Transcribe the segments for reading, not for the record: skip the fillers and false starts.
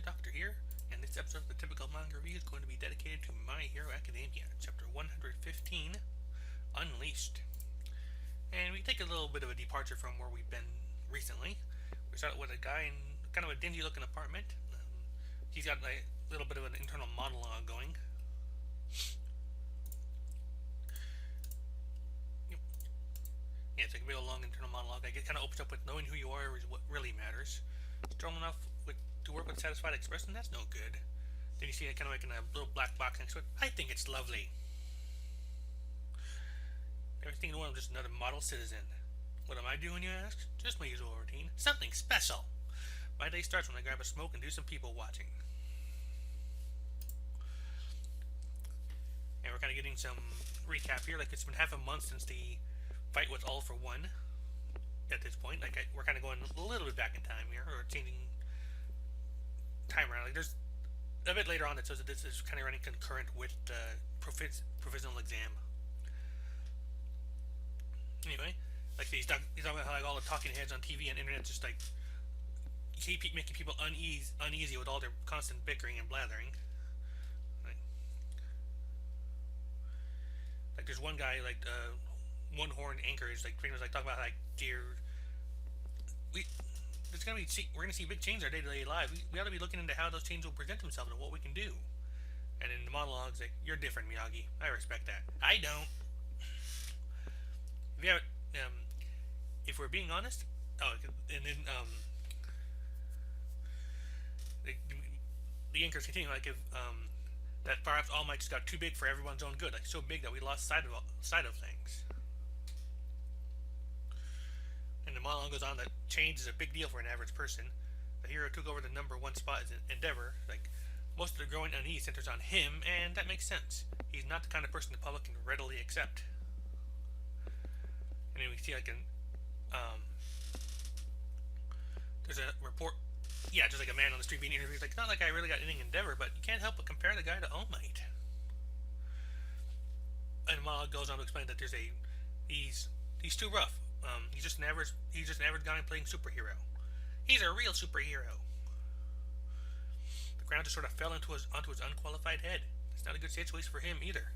Zeidoktor here, and this episode of the Typical Manga Review is going to be dedicated to My Hero Academia, Chapter 115, Unleashed. And we take a little bit of a departure from where we've been recently. We start with a guy in kind of a dingy-looking apartment. He's got a little bit of an internal monologue going. Yeah, it's like a real long internal monologue. It kind of opens up with knowing who you are is what really matters. Strong enough to work with a satisfied expression, that's no good. Then you see it kind of like in a little black box next to it. I think it's lovely. Everything in the world, I'm just another model citizen. What am I doing, you ask? Just my usual routine. Something special. My day starts when I grab a smoke and do some people watching. And we're kind of getting some recap here. Like, it's been half a month since the fight with All for One. At this point, like, we're kind of going a little bit back in time here, or changing time around. Like, there's a bit later on that says that this is kind of running concurrent with the provisional exam. Anyway, like he's talking about how like all the talking heads on TV and internet just like keep making people uneasy with all their constant bickering and blathering. Like there's one guy like one horn anchor is like pretty much like talking about like we're gonna see big changes in our day-to-day lives. We ought to be looking into how those changes will present themselves and what we can do. And in the monologues, like, you're different, Miyagi. I respect that. I don't. If we're being honest, and then the anchors continue like if that perhaps All Might just got too big for everyone's own good, like so big that we lost sight of things. And the monologue goes on that change is a big deal for an average person. The hero took over the #1 spot as an endeavor. Like, most of the growing unease centers on him, and that makes sense. He's not the kind of person the public can readily accept. And then we see like there's a report, just like a man on the street being interviewed. Like, not like I really got anything endeavor, but you can't help but compare the guy to All Might. And the monologue goes on to explain that he's too rough. He's just an average guy playing superhero. He's a real superhero. The ground just sort of fell onto his unqualified head. It's not a good situation for him either.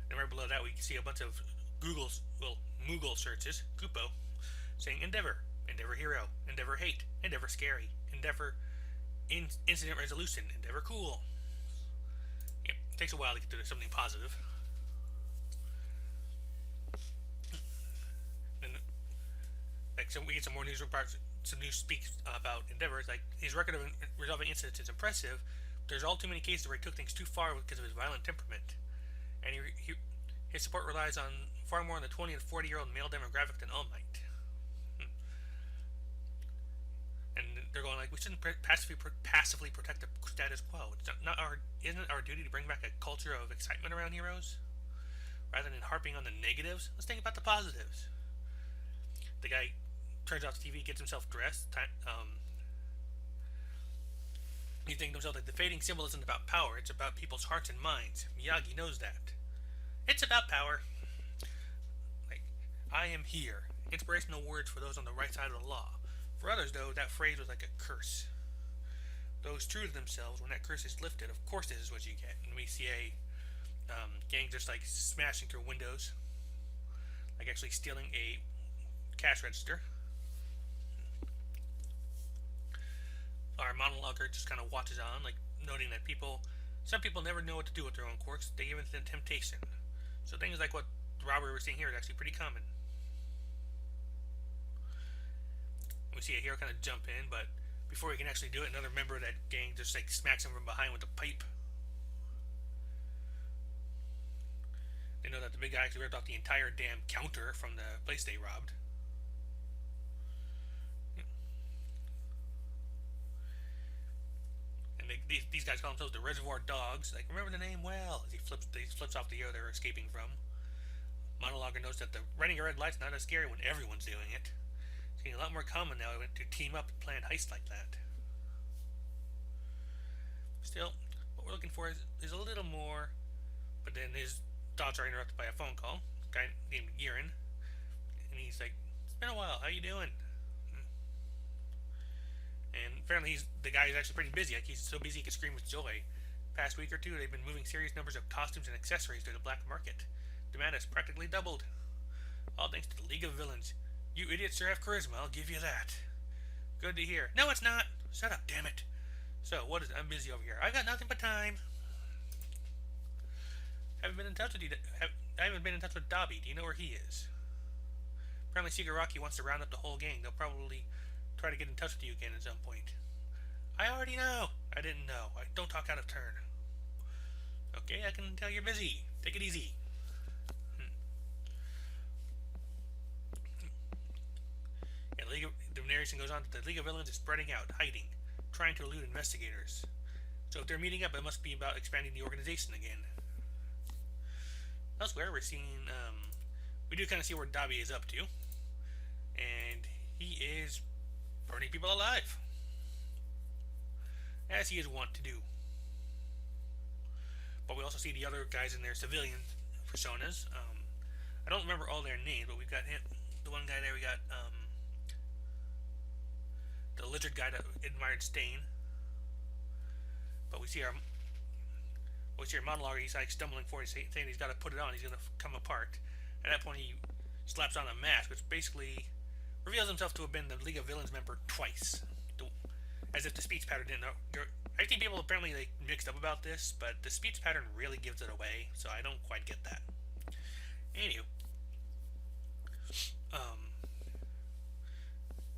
And right below that, we can see a bunch of Moogle searches, Kupo, saying Endeavor, Endeavor Hero, Endeavor Hate, Endeavor Scary, Endeavor Incident Resolution, Endeavor Cool. It takes a while to get to something positive. So we get some more news reports. Some news speaks about Endeavor. Like, his record of resolving incidents is impressive, but there's all too many cases where he took things too far because of his violent temperament, and his support relies on far more on the 20 and 40-year-old male demographic than All Might. And they're going like, we shouldn't passively protect the status quo. Isn't it our duty to bring back a culture of excitement around heroes, rather than harping on the negatives? Let's think about the positives. The guy turns off the TV, gets himself dressed. You think to himself, like, the fading symbol isn't about power, it's about people's hearts and minds. Miyagi knows that. It's about power. Like, I am here. Inspirational words for those on the right side of the law. For others, though, that phrase was like a curse. Those true to themselves, when that curse is lifted, of course this is what you get. And we see a gang just like smashing through windows, like actually stealing a cash register. Our monologuer just kind of watches on, like noting that some people never know what to do with their own quirks. They give in to temptation. So things like what the robbery we're seeing here is actually pretty common. We see a hero kind of jump in, but before he can actually do it, another member of that gang just like smacks him from behind with a pipe. They know that the big guy actually ripped off the entire damn counter from the place they robbed. And these guys call themselves the Reservoir Dogs. Like, remember the name well, as he flips off the hero they're escaping from. Monologuer knows that the running a red light's not as scary when everyone's doing it. It's getting a lot more common now to team up and plan heists like that. Still, what we're looking for is a little more, but then his thoughts are interrupted by a phone call. A guy named Girin, and he's like, "It's been a while. How you doing?" And apparently the guy is actually pretty busy. Like, he's so busy he can scream with joy. Past week or two, they've been moving serious numbers of costumes and accessories to the black market. Demand has practically doubled. All thanks to the League of Villains. You idiots sure have charisma, I'll give you that. Good to hear. No, it's not. Shut up, damn it. So, what is it? I'm busy over here. I got nothing but time. Haven't been in touch with you. I haven't been in touch with Dobby. Do you know where he is? Apparently, Shigaraki wants to round up the whole gang. They'll probably try to get in touch with you again at some point. I already know. I didn't know. Don't talk out of turn. Okay, I can tell you're busy. Take it easy. Yeah, the narration goes on that the League of Villains is spreading out, hiding, trying to elude investigators. So if they're meeting up, it must be about expanding the organization again. Elsewhere, we're seeing, we do kind of see where Dobby is up to. And he is burning people alive. As he is wont to do. But we also see the other guys in their civilian personas. I don't remember all their names, but we've got him, the one guy there, we got, the lizard guy that admired Stain. But we see our monologue, he's like stumbling forward, saying he's got to put it on, he's going to come apart. At that point, he slaps on a mask, which basically reveals himself to have been the League of Villains member twice. As if the speech pattern didn't know. I think people apparently like mixed up about this, but the speech pattern really gives it away, so I don't quite get that. Anywho.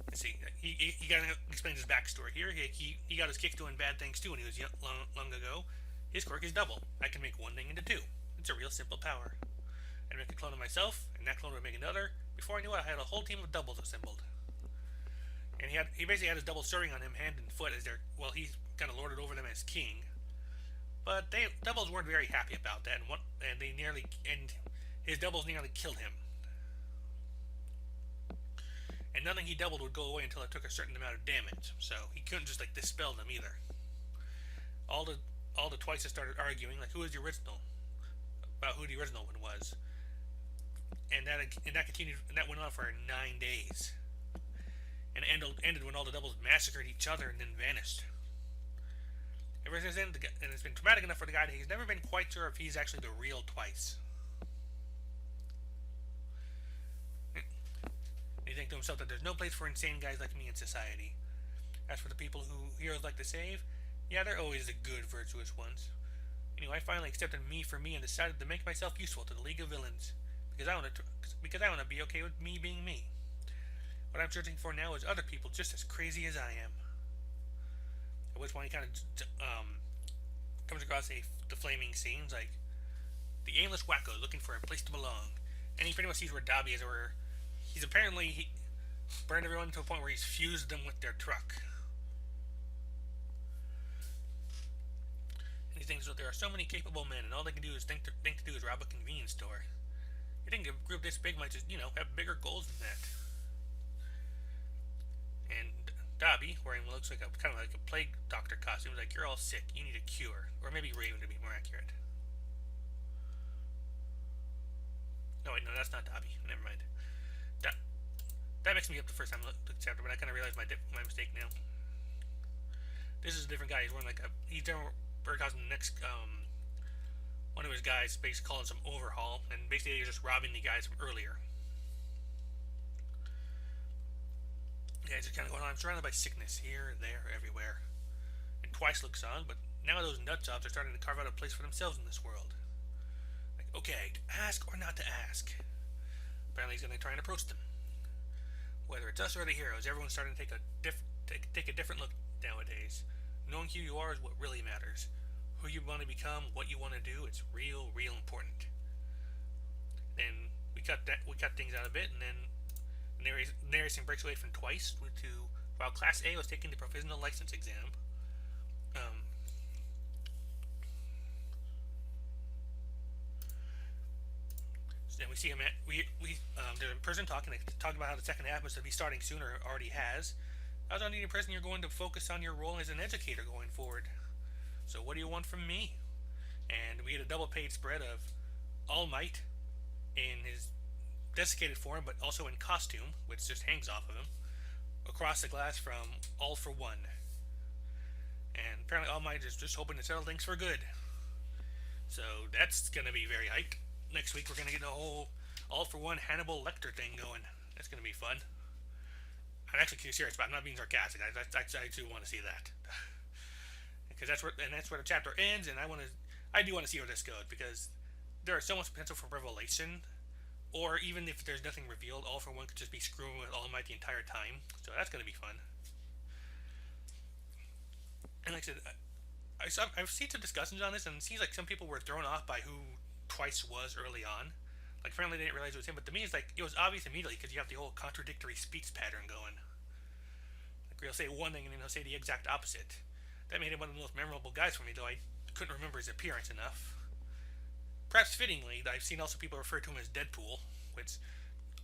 Let's see. He kind of explains his backstory here. He got his kicks doing bad things too when he was long ago. His quirk is double. I can make one thing into two. It's a real simple power. I'd make a clone of myself, and that clone would make another. Before I knew it, I had a whole team of doubles assembled. And he basically had his doubles serving on him hand and foot as their, well, he kind of lorded over them as king. But doubles weren't very happy about that, and his doubles nearly killed him. And nothing he doubled would go away until it took a certain amount of damage, so he couldn't just like dispel them either. All the twices started arguing like who is the original, about who the original one was, and that continued, and that went on for 9 days. And it ended when all the doubles massacred each other and then vanished. Ever since then, and it's been traumatic enough for the guy that he's never been quite sure if he's actually the real Twice. And he thinks to himself that there's no place for insane guys like me in society. As for the people who heroes like to save, yeah, they're always the good, virtuous ones. Anyway, I finally accepted me for me and decided to make myself useful to the League of Villains, because I want to be okay with me being me. What I'm searching for now is other people just as crazy as I am. At which point he kind of comes across the flaming scenes, like the aimless wacko looking for a place to belong. And he pretty much sees where Dobby is, where he's apparently burned everyone to a point where he's fused them with their truck. And he thinks that there are so many capable men, and all they can do is think to do is rob a convenience store. You think a group this big might just, have bigger goals than that. And Dobby, wearing what looks like kind of like a plague doctor costume, is like, you're all sick, you need a cure. Or maybe Raven to be more accurate. No, wait, no, that's not Dobby. Never mind. That mixed me up the first time I looked at the chapter, but I kind of realized my mistake now. This is a different guy. He's wearing he's wearing bird costume. The next, one of his guys basically calling some overhaul, and basically he's just robbing the guys from earlier. Yeah, it's just kind of going on. I'm surrounded by sickness here, there, everywhere. And Twice looks on, but now those nutjobs are starting to carve out a place for themselves in this world. Like, okay, to ask or not to ask. Apparently he's going to try and approach them. Whether it's us or the heroes, everyone's starting to take a different look nowadays. Knowing who you are is what really matters. Who you want to become, what you want to do, it's real important. Then we cut things out a bit, and then narration breaks away from Twice to while Class A was taking the provisional license exam. Then we see him there's a person talking about how the second half must be starting soon or already has. I was under the impression you're going to focus on your role as an educator going forward. So what do you want from me? And we had a double page spread of All Might in his desiccated form, but also in costume, which just hangs off of him. across the glass from All for One. And apparently All Might is just hoping to settle things for good. So that's going to be very hyped. Next week we're going to get a whole All for One Hannibal Lecter thing going. That's going to be fun. I'm actually serious, but I'm not being sarcastic. I do want to see that. Because that's where the chapter ends, and I do want to see where this goes, because there is so much potential for revelation, or even if there's nothing revealed, All for One could just be screwing with All Might the entire time. So that's going to be fun. And like I said, I've seen some discussions on this, and it seems like some people were thrown off by who Twice was early on. Like, apparently they didn't realize it was him, but to me, it's like, it was obvious immediately, because you have the whole contradictory speech pattern going. Like, he'll say one thing, and then he'll say the exact opposite. That made him one of the most memorable guys for me, though I couldn't remember his appearance enough. Perhaps fittingly, I've seen also people refer to him as Deadpool, which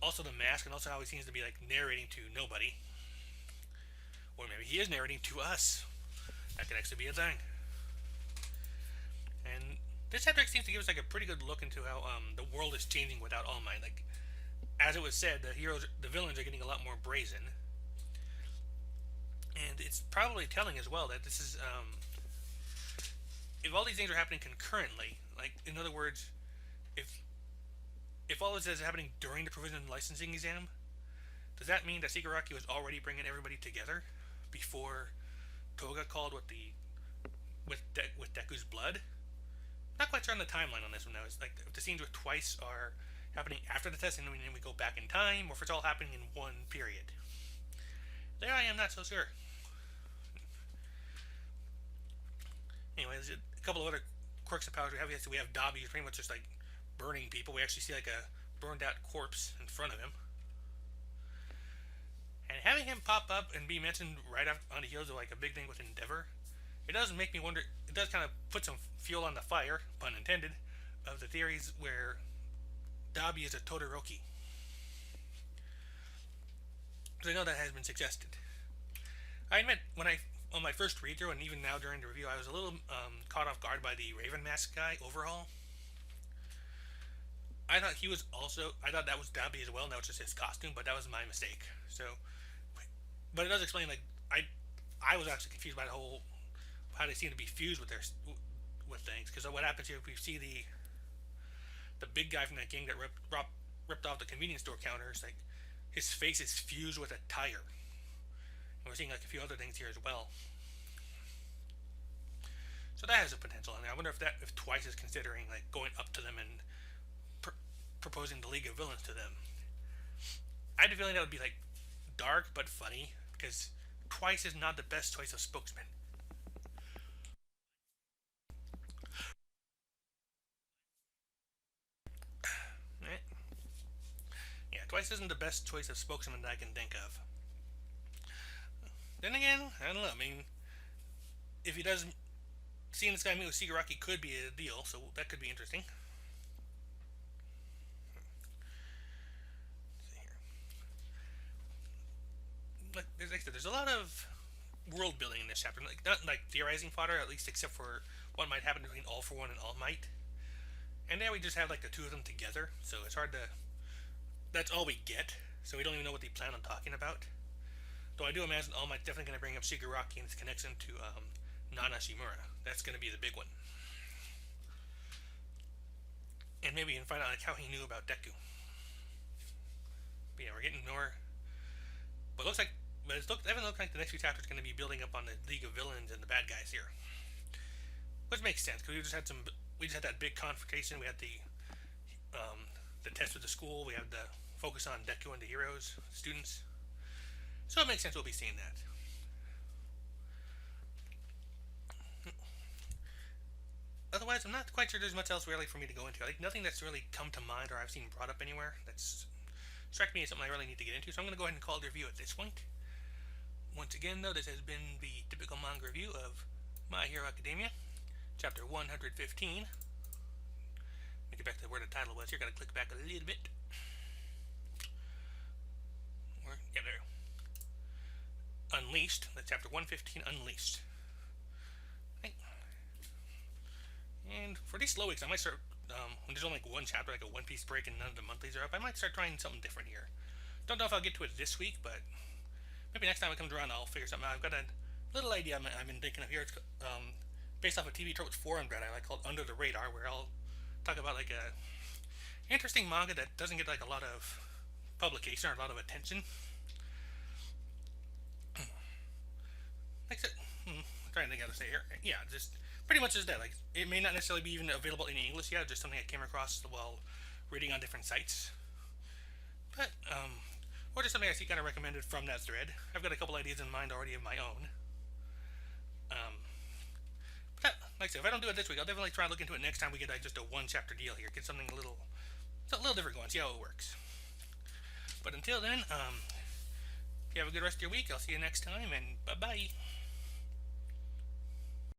also the mask, and also how he seems to be like narrating to nobody. Or maybe he is narrating to us. That could actually be a thing. And this chapter seems to give us like a pretty good look into how the world is changing without All Might. Like, as it was said, the villains are getting a lot more brazen. And it's probably telling as well that this is if all these things are happening concurrently, like, in other words, if all this is happening during the provision licensing exam, does that mean that Shigaraki was already bringing everybody together before Toga called with Deku's blood? Not quite sure on the timeline on this one though. It's like if the scenes with Twice are happening after the test and then we go back in time, or if it's all happening in one period. There I am not so sure. Anyways, a couple of other quirks of powers we have. We have Dabi, who's pretty much just like burning people. We actually see like a burned out corpse in front of him. And having him pop up and be mentioned right on the heels of like a big thing with Endeavor, it does make me wonder. It does kind of put some fuel on the fire, pun intended, of the theories where Dabi is a Todoroki. Because I know that has been suggested. I admit, on my first read through, and even now during the review, I was a little caught off guard by the Raven Mask guy overhaul. I thought that was Dabi as well. Now it's just his costume, but that was my mistake. So, but it does explain, like, I was actually confused by the whole how they seem to be fused with things. Because what happens here, if we see the big guy from that gang that ripped off the convenience store counters, like, his face is fused with a tire. And we're seeing like a few other things here as well. So that has a potential in there. I wonder if Twice is considering like going up to them and proposing the League of Villains to them. I had a feeling that would be like dark but funny, because Twice is not the best choice of spokesman. Right? Yeah, Twice isn't the best choice of spokesman that I can think of. Then again, I don't know. I mean, if he does, seeing this guy meet with Shigaraki could be a deal, so that could be interesting. Let's see here. Like there's a lot of world building in this chapter. Like, not like theorizing fodder, at least except for what might happen between All for One and All Might. And then we just have like the two of them together, so it's hard to. That's all we get, so we don't even know what they plan on talking about. Though I do imagine All Might's definitely going to bring up Shigaraki and his connection to Nana Shimura. That's going to be the big one. And maybe you can find out like how he knew about Deku. But yeah, we're getting more. But it doesn't look like the next few chapters are going to be building up on the League of Villains and the bad guys here. Which makes sense, because we just had that big confrontation. We had the test with the school. We have the focus on Deku and the heroes, students. So it makes sense we'll be seeing that. Otherwise, I'm not quite sure there's much else really for me to go into. Like, nothing that's really come to mind or I've seen brought up anywhere that's struck me as something I really need to get into. So I'm going to go ahead and call it a review at this point. Once again, though, this has been the typical manga review of My Hero Academia, chapter 115. Let me get back to where the title was here. Got to click back a little bit. Yeah, there. Unleashed. That's chapter 115, Unleashed. Okay. And for these slow weeks, I might start, when there's only like one chapter, like a One Piece break and none of the monthlies are up, I might start trying something different here. Don't know if I'll get to it this week, but maybe next time it comes around, I'll figure something out. I've got a little idea I've been thinking of here. It's based off a TV Tropes forum that I like called Under the Radar, where I'll talk about like a interesting manga that doesn't get like a lot of publication or a lot of attention. Like, trying to think how to say here. Yeah, just pretty much just that. Like, it may not necessarily be even available in English yet. Just something I came across while reading on different sites. But or just something I see kind of recommended from that thread. I've got a couple ideas in mind already of my own. But like I said, if I don't do it this week, I'll definitely try and look into it next time we get just a one chapter deal here. Get something a little different going. See how it works. But until then, you have a good rest of your week. I'll see you next time, and bye bye.